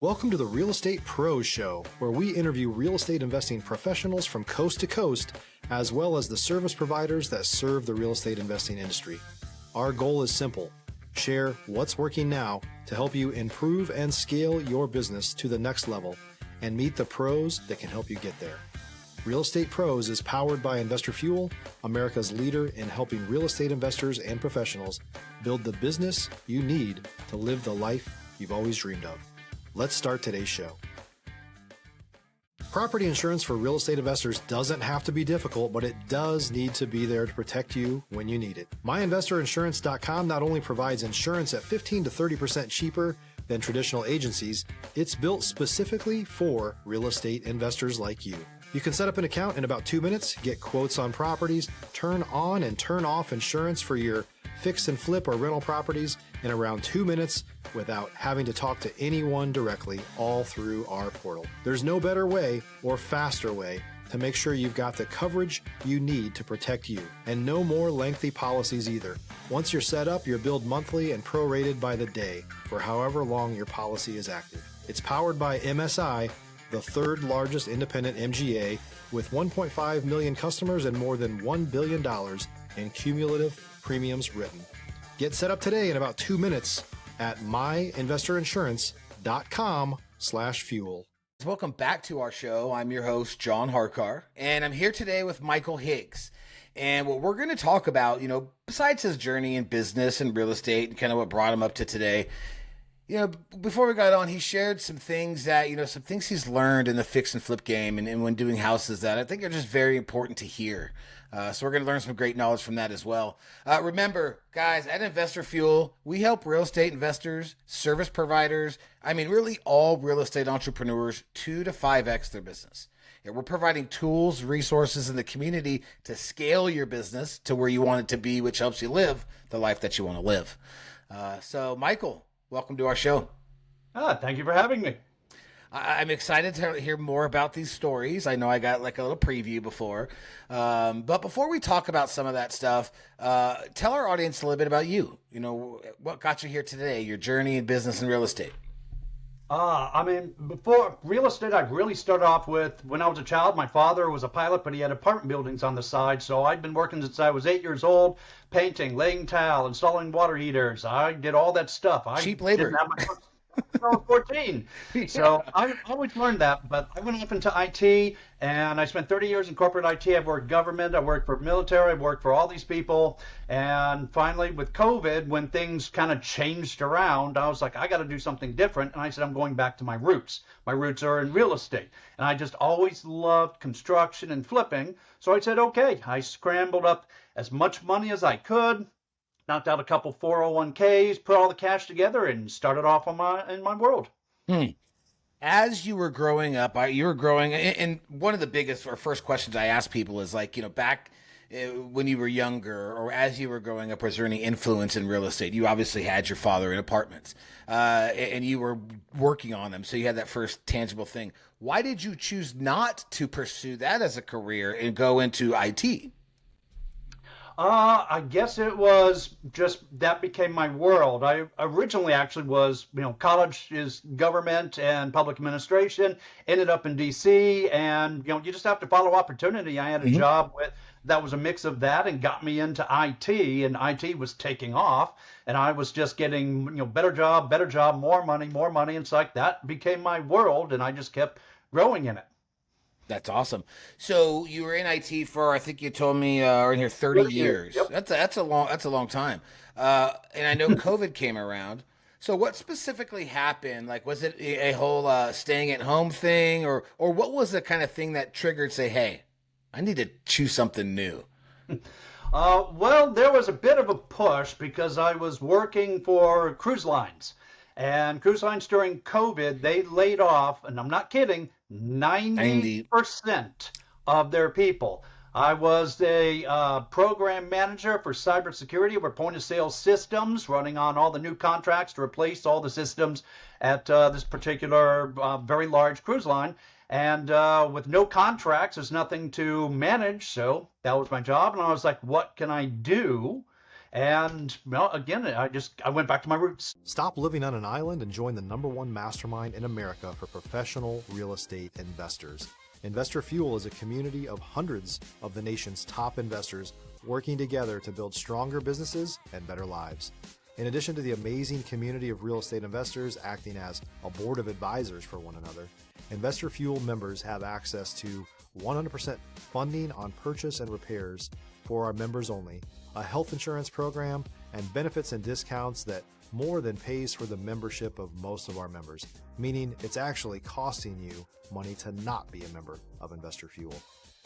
Welcome to the Real Estate Pros Show, where we interview real estate investing professionals from coast to coast, as well as the service providers that serve the real estate investing industry. Our goal is simple: share what's working now to help you improve and scale your business to the next level and meet the pros that can help you get there. Real Estate Pros is powered by Investor Fuel, America's leader in helping real estate investors and professionals build the business you need to live the life you've always dreamed of. Let's start today's show. Property insurance for real estate investors doesn't have to be difficult, but it does need to be there to protect you when you need it. MyInvestorInsurance.com not only provides insurance at 15 to 30% cheaper than traditional agencies, it's built specifically for real estate investors like you. You can set up an account in about 2 minutes, get quotes on properties, turn on and turn off insurance for your fix and flip or rental properties in around 2 minutes without having to talk to anyone directly, all through our portal. There's no better way or faster way to make sure you've got the coverage you need to protect you, and no more lengthy policies either. Once you're set up, you're billed monthly and prorated by the day for however long your policy is active. It's powered by MSI, the third largest independent MGA, with 1.5 million customers and more than $1 billion in cumulative premiums written. Get set up today in about 2 minutes at myinvestorinsurance.com/fuel. Welcome back to our show. I'm your host, John Harcar, and I'm here today with Michael Higgs. And what we're going to talk about, besides his journey in business and real estate and kind of what brought him up to today, before we got on, he shared some things that, some things he's learned in the fix and flip game and when doing houses that I think are just very important to hear. So we're going to learn some great knowledge from that as well. Remember, guys, at Investor Fuel, we help real estate investors, service providers, really all real estate entrepreneurs 2 to 5x their business. Yeah, we're providing tools, resources in the community to scale your business to where you want it to be, which helps you live the life that you want to live. So, Michael, welcome to our show. Thank you for having me. I'm excited to hear more about these stories. I know I got like a little preview before. But before we talk about some of that stuff, tell our audience a little bit about you. What got you here today, your journey in business and real estate. Before real estate, I really started off with when I was a child. My father was a pilot, but he had apartment buildings on the side. So I'd been working since I was 8 years old, painting, laying tile, installing water heaters. I did all that stuff. Cheap labor. Didn't have my I was 14. So I always learned that, but I went off into IT, and I spent 30 years in corporate IT. I've worked government, I worked for military, I've worked for all these people. And finally, with COVID, when things kind of changed around, I was like, I got to do something different. And I said, I'm going back to my roots. My roots are in real estate. And I just always loved construction and flipping. So I said, okay, I scrambled up as much money as I could, knocked out a couple 401ks, put all the cash together, and started off in my world. As you were growing up, and one of the biggest or first questions I ask people is back when you were younger or as you were growing up, was there any influence in real estate? You obviously had your father in apartments, and you were working on them, so you had that first tangible thing. Why did you choose not to pursue that as a career and go into IT? I guess it was just that became my world. I originally actually was, college is government and public administration, ended up in DC, and, you just have to follow opportunity. I had a job that was a mix of that and got me into IT, and IT was taking off, and I was just getting, better job, more money. And it's like that became my world, and I just kept growing in it. That's awesome. So you were in IT for, I think you told me, in here 30 years. Yep. That's a long time. And I know COVID came around. So what specifically happened? Was it a whole staying at home thing, or what was the kind of thing that triggered, say, hey, I need to choose something new? Well, there was a bit of a push because I was working for cruise lines. And cruise lines during COVID, they laid off, and I'm not kidding, 90% of their people. I was a program manager for cybersecurity for point of sale systems, running on all the new contracts to replace all the systems at this particular very large cruise line. And with no contracts, there's nothing to manage. So that was my job. And I was like, what can I do? And well, again, I went back to my roots. Stop living on an island and join the #1 mastermind in America for professional real estate investors. Investor Fuel is a community of hundreds of the nation's top investors working together to build stronger businesses and better lives. In addition to the amazing community of real estate investors acting as a board of advisors for one another, Investor Fuel members have access to 100% funding on purchase and repairs for our members only, a health insurance program, and benefits and discounts that more than pays for the membership of most of our members, meaning it's actually costing you money to not be a member of Investor Fuel.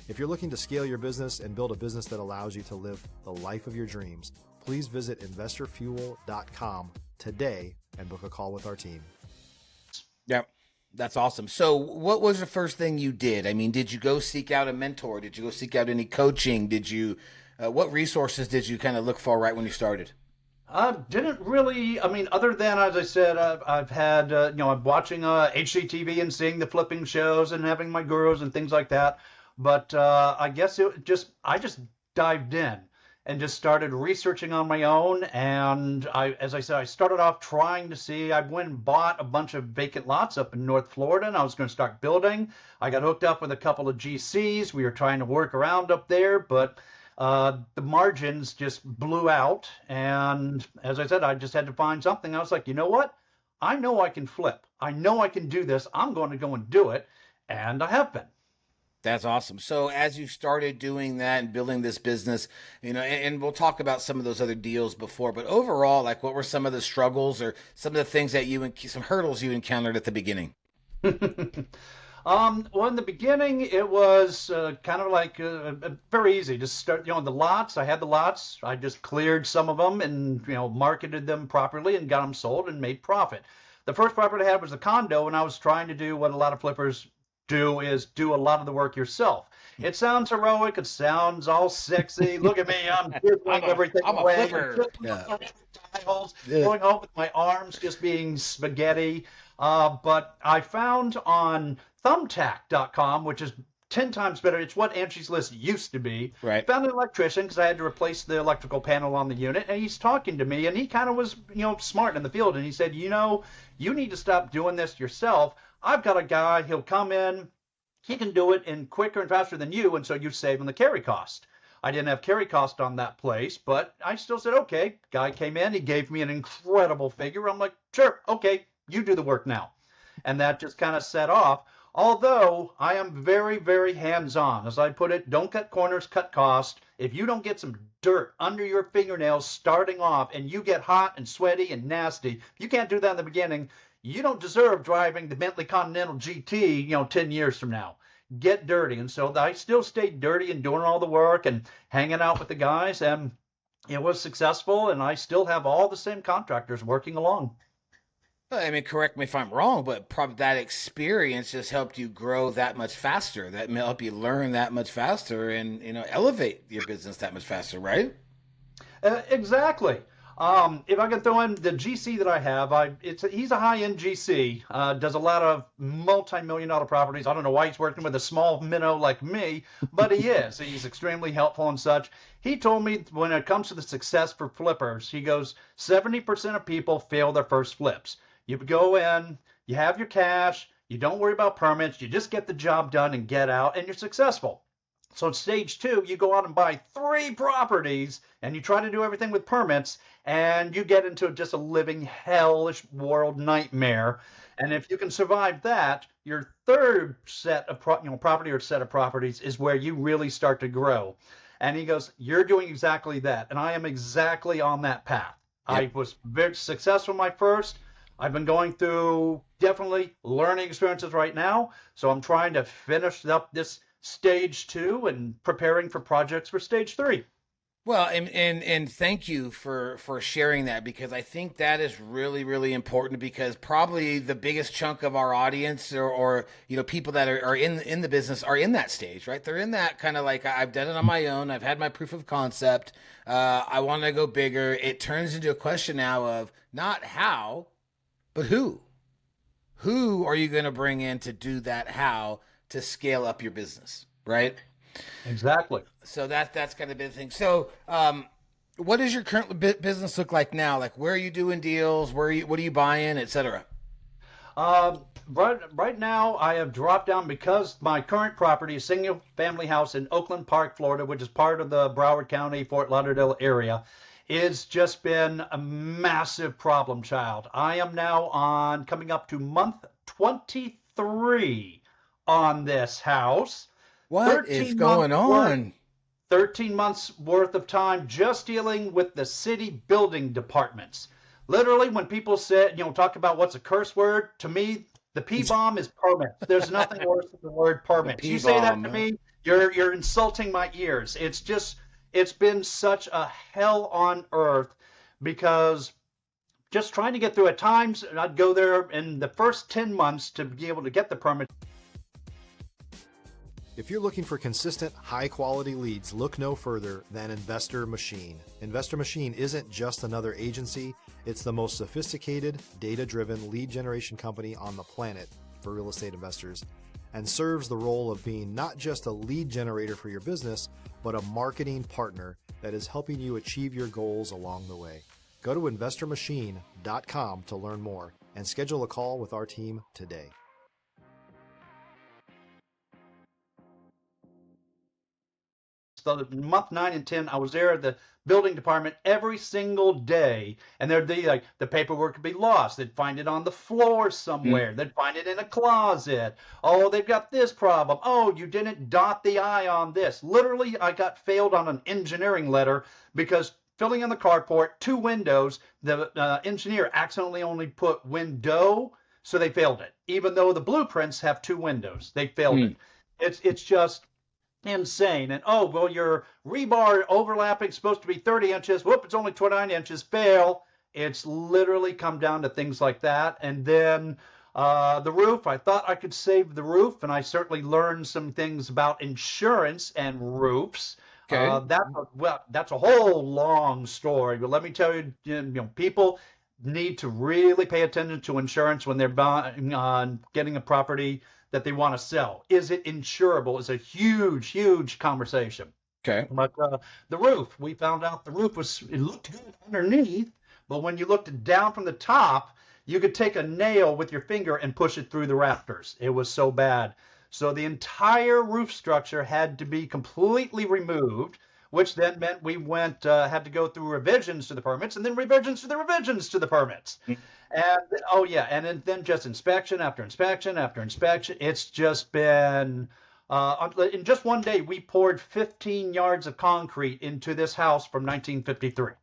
If you're looking to scale your business and build a business that allows you to live the life of your dreams, please visit investorfuel.com today and book a call with our team. Yep. That's awesome. So what was the first thing you did? I mean, did you go seek out a mentor? Did you go seek out any coaching? Did you, what resources did you kind of look for right when you started? Didn't really, I mean, other than, as I said, I've had, I'm watching HGTV and seeing the flipping shows and having my gurus and things like that. But I guess I just dived in and just started researching on my own. And as I said, I started off trying to see, I went and bought a bunch of vacant lots up in North Florida, and I was going to start building. I got hooked up with a couple of GCs. We were trying to work around up there, but the margins just blew out. And as I said, I just had to find something. I was like, you know what? I know I can flip. I know I can do this. I'm going to go and do it. And I have been. That's awesome. So as you started doing that and building this business, and we'll talk about some of those other deals before, but overall, like what were some of the struggles or some of the things that some hurdles you encountered at the beginning? Well, in the beginning, it was kind of like very easy. Just start, the lots. I had the lots. I just cleared some of them and, marketed them properly and got them sold and made profit. The first property I had was a condo, and I was trying to do what a lot of flippers do, is do a lot of the work yourself. It sounds heroic. It sounds all sexy. Look at me. I'm doing everything away. Tiles, going home with my arms just being spaghetti. But I found on thumbtack.com, which is 10 times better. It's what Angie's List used to be. Right. Found an electrician because I had to replace the electrical panel on the unit, and he's talking to me, and he kind of was, smart in the field, and he said, you need to stop doing this yourself. I've got a guy, he'll come in, he can do it in quicker and faster than you, and so you save on the carry cost. I didn't have carry cost on that place, but I still said, okay. Guy came in, he gave me an incredible figure. I'm like, sure, okay, you do the work now. And that just kind of set off. Although I am very, very hands-on. As I put it, don't cut corners, cut cost. If you don't get some dirt under your fingernails starting off and you get hot and sweaty and nasty, if you can't do that in the beginning, you don't deserve driving the Bentley Continental GT, 10 years from now. Get dirty. And so I still stayed dirty and doing all the work and hanging out with the guys, and it was successful, and I still have all the same contractors working along. I mean, correct me if I'm wrong, but probably that experience just helped you grow that much faster. That helped you learn that much faster and, elevate your business that much faster, right? Exactly. If I can throw in the GC that I have, he's a high-end GC, does a lot of multi-million-dollar properties. I don't know why he's working with a small minnow like me, but he is. He's extremely helpful and such. He told me when it comes to the success for flippers, he goes, 70% of people fail their first flips. You go in, you have your cash, you don't worry about permits, you just get the job done and get out, and you're successful. So in stage 2, you go out and buy 3 properties, and you try to do everything with permits, and you get into just a living hellish world nightmare. And if you can survive that, your third set of property or set of properties is where you really start to grow. And he goes, you're doing exactly that, and I am exactly on that path. Yep. I was very successful my first. I've been going through definitely learning experiences right now, so I'm trying to finish up this stage 2 and preparing for projects for stage 3. Well, and thank you for sharing that, because I think that is really, really important, because probably the biggest chunk of our audience or people that are in the business are in that stage, right? They're in that kind of like, I've done it on my own. I've had my proof of concept. I want to go bigger. It turns into a question now of not how, but who? Who are you going to bring in to do that how to scale up your business, right? Exactly. So that's kind of the thing. So What does your current business look like now? Like, where are you doing deals? What are you buying, etc.? Right now, I have dropped down because my current property is single family house in Oakland Park, Florida, which is part of the Broward County, Fort Lauderdale area. It's just been a massive problem child. I am now on coming up to month 23 on this house. What is going on? 13 months worth of time just dealing with the city building departments. Literally, when people said, talk about what's a curse word, to me, the P-bomb is permits. There's nothing worse than the word permits. You say that to me, you're insulting my ears. It's been such a hell on earth because just trying to get through at times, I'd go there in the first 10 months to be able to get the permit. If you're looking for consistent, high-quality leads, look no further than Investor Machine. Investor Machine isn't just another agency. It's the most sophisticated, data-driven lead generation company on the planet for real estate investors, and serves the role of being not just a lead generator for your business, but a marketing partner that is helping you achieve your goals along the way. Go to investormachine.com to learn more and schedule a call with our team today. So month 9 and 10, I was there at the building department every single day, and there'd be like the paperwork would be lost. They'd find it on the floor somewhere. They'd find it in a closet. Oh, they've got this problem. Oh, you didn't dot the I on this. Literally, I got failed on an engineering letter because filling in the carport, 2 windows, the engineer accidentally only put window, so they failed it. Even though the blueprints have 2 windows, they failed it. It's just insane. And oh, well, your rebar overlapping is supposed to be 30 inches. Whoop, it's only 29 inches. Fail. It's literally come down to things like that. And then the roof, I thought I could save the roof, and I certainly learned some things about insurance and roofs. Okay. That's a whole long story. But let me tell you, people need to really pay attention to insurance when they're buying, getting a property that they want to sell. Is it insurable? Is a huge, huge conversation. Okay. But the roof, we found out the roof it looked good underneath, but when you looked down from the top, you could take a nail with your finger and push it through the rafters. It was so bad. So the entire roof structure had to be completely removed, which then meant we had to go through revisions to the permits, and then revisions to the revisions to the permits. And then just inspection after inspection after inspection. It's just been, in just one day, we poured 15 yards of concrete into this house from 1953.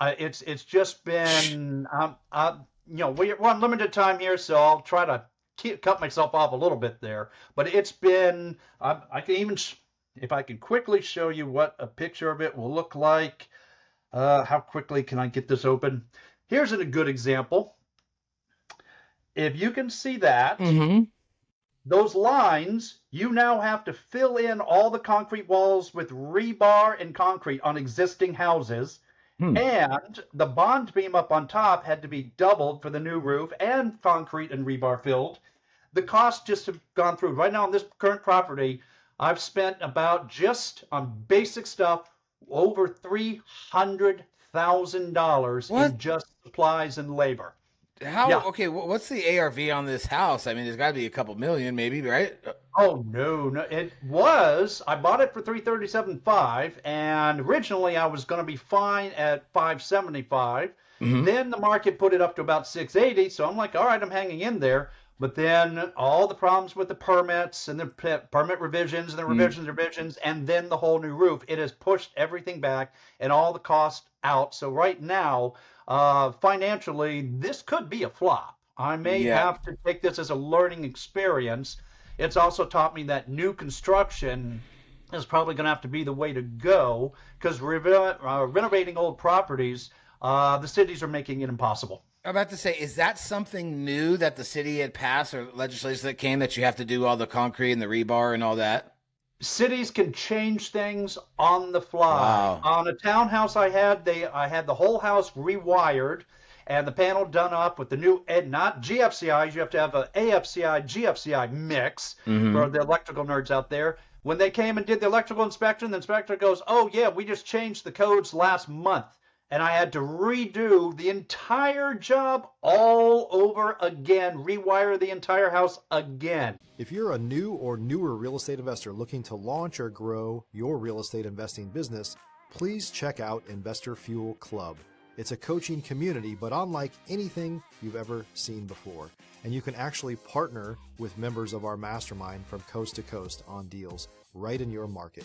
It's just been, we're on limited time here, so I'll try to cut myself off a little bit there. But it's been, I can even, if I can quickly show you what a picture of it will look like. How quickly can I get this open? Here's a good example. If you can see that, those lines, you now have to fill in all the concrete walls with rebar and concrete on existing houses. And the bond beam up on top had to be doubled for the new roof and concrete and rebar filled. The costs just have gone through. Right now on this current property, I've spent about just on basic stuff over $300,000 in just supplies and labor. Okay, what's the ARV on this house? I mean, there's got to be a couple million, maybe, right? Oh, no. I bought it for $337,500, and originally I was going to be fine at $575. Then the market put it up to about $680, so I'm like, all right, I'm hanging in there. But then all the problems with the permits and the permit revisions and the revisions, and then the whole new roof, it has pushed everything back and all the costs out. So right now, financially, this could be a flop. I may have to take this as a learning experience. It's also taught me that new construction is probably going to have to be the way to go because renovating old properties, the cities are making it impossible. I'm about to say, is that something new that the city had passed or legislation that came that you have to do all the concrete and the rebar and all that? Cities can change things on the fly. Wow. On a townhouse I had the whole house rewired and the panel done up with the new, not GFCIs, you have to have an AFCI, GFCI mix for the electrical nerds out there. When they came and did the electrical inspection, the inspector goes, "Oh yeah, we just changed the codes last month." And I had to redo the entire job all over again, rewire the entire house again. If you're a new or newer real estate investor looking to launch or grow your real estate investing business, please check out Investor Fuel Club. It's a coaching community, but unlike anything you've ever seen before. And you can actually partner with members of our mastermind from coast to coast on deals right in your market.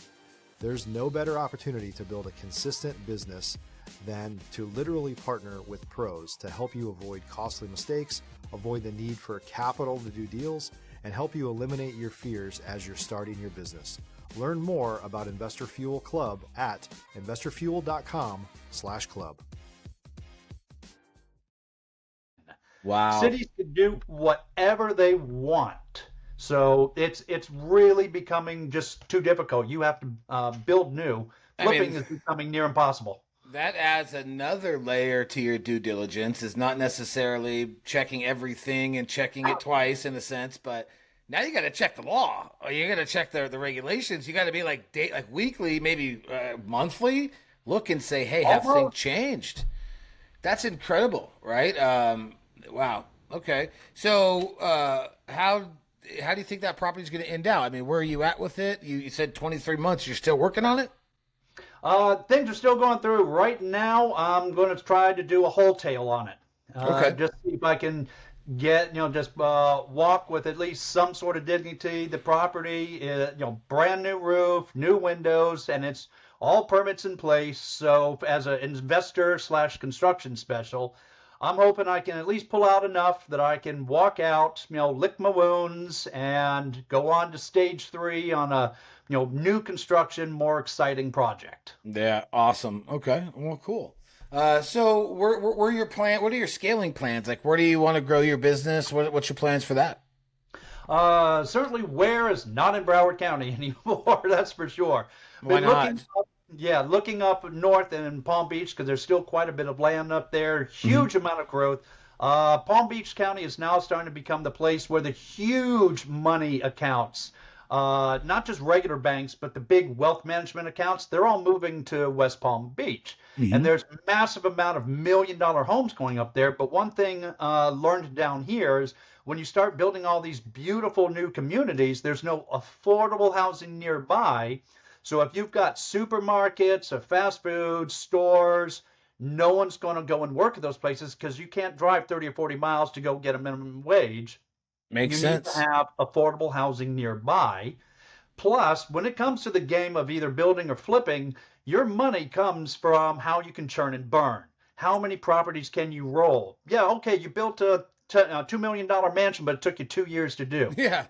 There's no better opportunity to build a consistent business than to literally partner with pros to help you avoid costly mistakes, avoid the need for capital to do deals, and help you eliminate your fears as you're starting your business. Learn more about Investor Fuel Club at investorfuel.com/club. Wow. Cities can do whatever they want. So it's really becoming just too difficult. You have to build new. Flipping is becoming near impossible. That adds another layer to your due diligence. Is not necessarily checking everything and checking it twice in a sense, but now you got to check the law, or you got to check the regulations. You got to be like weekly, maybe monthly. Look and say, hey, have things changed? That's incredible, right? Wow. Okay. So how do you think that property is going to end out? I mean, where are you at with it? You said 23 months. You're still working on it? Things are still going through. Right now, I'm going to try to do a wholesale on it. Okay. Just see if I can get, just walk with at least some sort of dignity. The property is, brand new roof, new windows, and it's all permits in place. So as an investor/construction special, I'm hoping I can at least pull out enough that I can walk out, lick my wounds, and go on to stage 3 on a, new construction, more exciting project. Yeah, awesome. Okay, well, cool. So where are your plan? What are your scaling plans? Like, where do you want to grow your business? What's your plans for that? Certainly where is not in Broward County anymore, that's for sure. Why not? Looking up north and in Palm Beach, because there's still quite a bit of land up there, huge amount of growth. Palm Beach County is now starting to become the place where the huge money accounts, not just regular banks, but the big wealth management accounts, they're all moving to West Palm Beach. And there's a massive amount of million-dollar homes going up there. But one thing learned down here is when you start building all these beautiful new communities, there's no affordable housing nearby. So if you've got supermarkets, fast food, stores, no one's going to go and work at those places because you can't drive 30 or 40 miles to go get a minimum wage. Makes sense. You need to have affordable housing nearby. Plus, when it comes to the game of either building or flipping, your money comes from how you can churn and burn. How many properties can you roll? Yeah, okay, you built a $2 million mansion, but it took you 2 years to do. Yeah.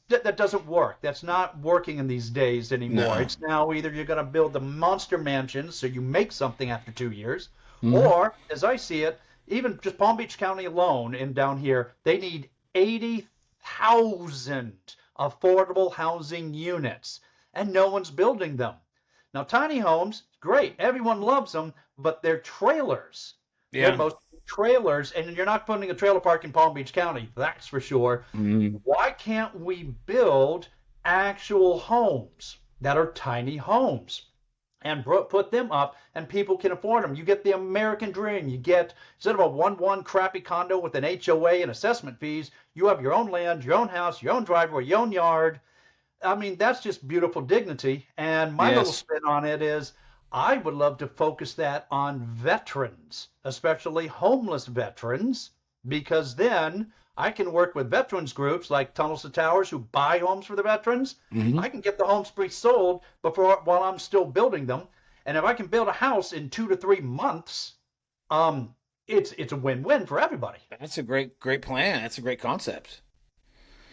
That doesn't work. That's not working in these days anymore. No. It's now either you're going to build the monster mansion so you make something after 2 years, or, as I see it, even just Palm Beach County alone and down here, they need 80,000 affordable housing units, and no one's building them. Now, tiny homes, great. Everyone loves them, but they're trailers. Yeah. They're mostly trailers, and you're not putting a trailer park in Palm Beach County, that's for sure. Why can't we build actual homes that are tiny homes and put them up and people can afford them? You get the American dream. You get, instead of a 1-1 crappy condo with an HOA and assessment fees, you have your own land, your own house, your own driveway, your own yard. I mean, that's just beautiful dignity. And my little spin on it is, I would love to focus that on veterans, especially homeless veterans, because then I can work with veterans groups like Tunnels to Towers who buy homes for the veterans. I can get the homes pre-sold while I'm still building them. And if I can build a house in 2 to 3 months, it's a win-win for everybody. That's a great plan. That's a great concept.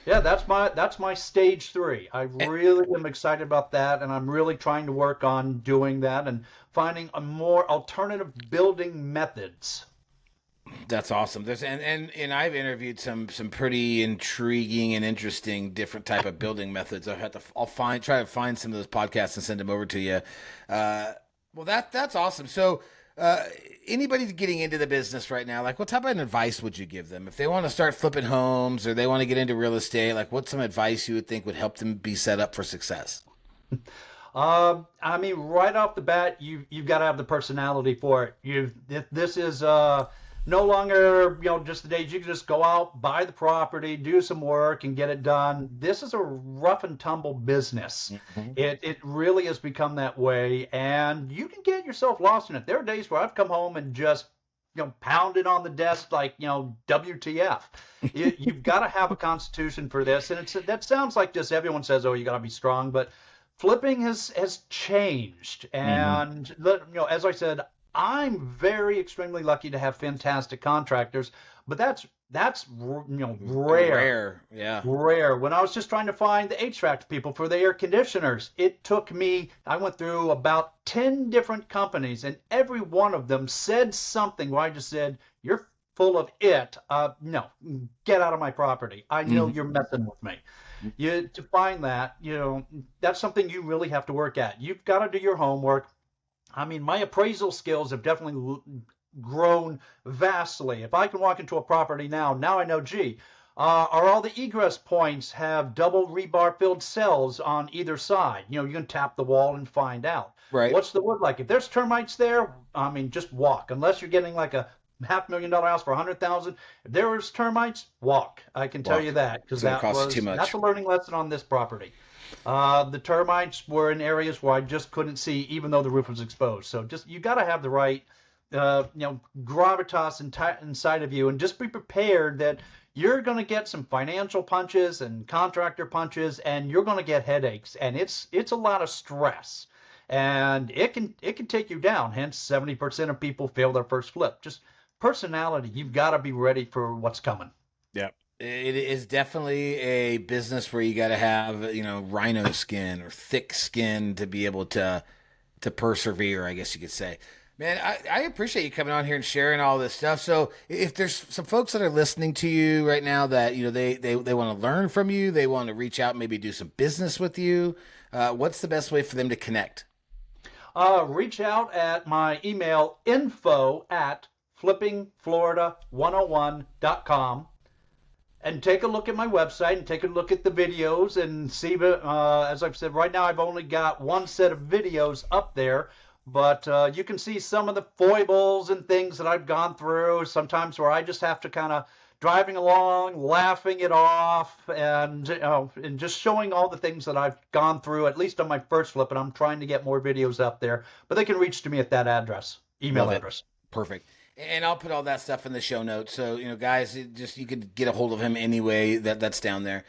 Yeah, that's my stage 3. I really am excited about that, and I'm really trying to work on doing that and finding a more alternative building methods. That's awesome. And I've interviewed some pretty intriguing and interesting different type of building methods. I'll try to find some of those podcasts and send them over to you. Well, that's awesome. So Anybody getting into the business right now, like what type of advice would you give them if they want to start flipping homes or they want to get into real estate? Like what's some advice you would think would help them be set up for success? I mean, right off the bat, you've got to have the personality for it. This is no longer just the days you can just go out, buy the property, do some work, and get it done. This is a rough and tumble business. Mm-hmm. It really has become that way, and you can get yourself lost in it. There are days where I've come home and just pounded on the desk like WTF. You've got to have a constitution for this, and that sounds like just everyone says, oh, you got to be strong, but flipping has changed, and as I said, I'm extremely lucky to have fantastic contractors, but that's rare. Yeah. Rare. When I was just trying to find the HVAC people for the air conditioners, I went through about 10 different companies, and every one of them said something where I just said, you're full of it. No, get out of my property. I know you're messing with me. To find that, that's something you really have to work at. You've got to do your homework. I mean, my appraisal skills have definitely grown vastly. If I can walk into a property now I know, are all the egress points have double rebar filled cells on either side? You can tap the wall and find out. Right. What's the wood like? If there's termites there, I mean, just walk. Unless you're getting like a $500,000 house for $100,000. If there was termites, walk. I can tell you that because that's a learning lesson on this property. The termites were in areas where I just couldn't see, even though the roof was exposed. So you got to have the right, gravitas inside of you, and just be prepared that you're going to get some financial punches and contractor punches, and you're going to get headaches, and it's a lot of stress, and it can take you down. Hence, 70% of people fail their first flip. Just personality. You've got to be ready for what's coming. Yeah. It is definitely a business where you got to have, rhino skin or thick skin to be able to persevere, I guess you could say. Man, I appreciate you coming on here and sharing all this stuff. So if there's some folks that are listening to you right now that, they want to learn from you, they want to reach out, maybe do some business with you, what's the best way for them to connect? Reach out at my email, info@flippingflorida101.com. And take a look at my website and take a look at the videos and see, as I've said, right now I've only got one set of videos up there, but you can see some of the foibles and things that I've gone through, sometimes where I just have to kind of driving along, laughing it off, and just showing all the things that I've gone through, at least on my first flip, and I'm trying to get more videos up there. But they can reach to me at that email address. Perfect. And I'll put all that stuff in the show notes. So, guys, you could get a hold of him anyway. That's down there.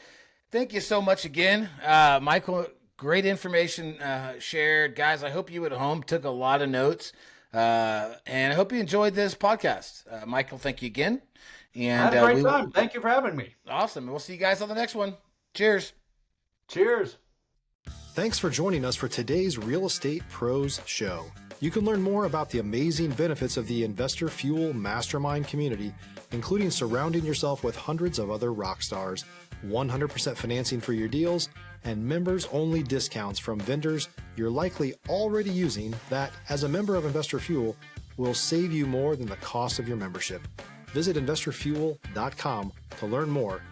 Thank you so much again. Michael, great information shared. Guys, I hope you at home took a lot of notes. And I hope you enjoyed this podcast. Michael, thank you again. And had a great time. Thank you for having me. Awesome. And we'll see you guys on the next one. Cheers. Cheers. Thanks for joining us for today's Real Estate Pros Show. You can learn more about the amazing benefits of the Investor Fuel Mastermind community, including surrounding yourself with hundreds of other rock stars, 100% financing for your deals, and members-only discounts from vendors you're likely already using that, as a member of Investor Fuel, will save you more than the cost of your membership. Visit investorfuel.com to learn more.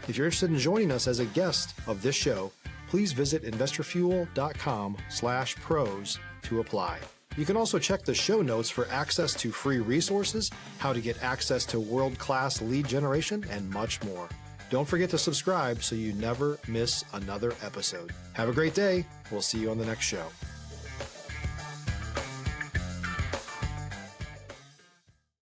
If you're interested in joining us as a guest of this show, please visit investorfuel.com/pros to apply. You can also check the show notes for access to free resources, how to get access to world-class lead generation, and much more. Don't forget to subscribe so you never miss another episode. Have a great day. We'll see you on the next show.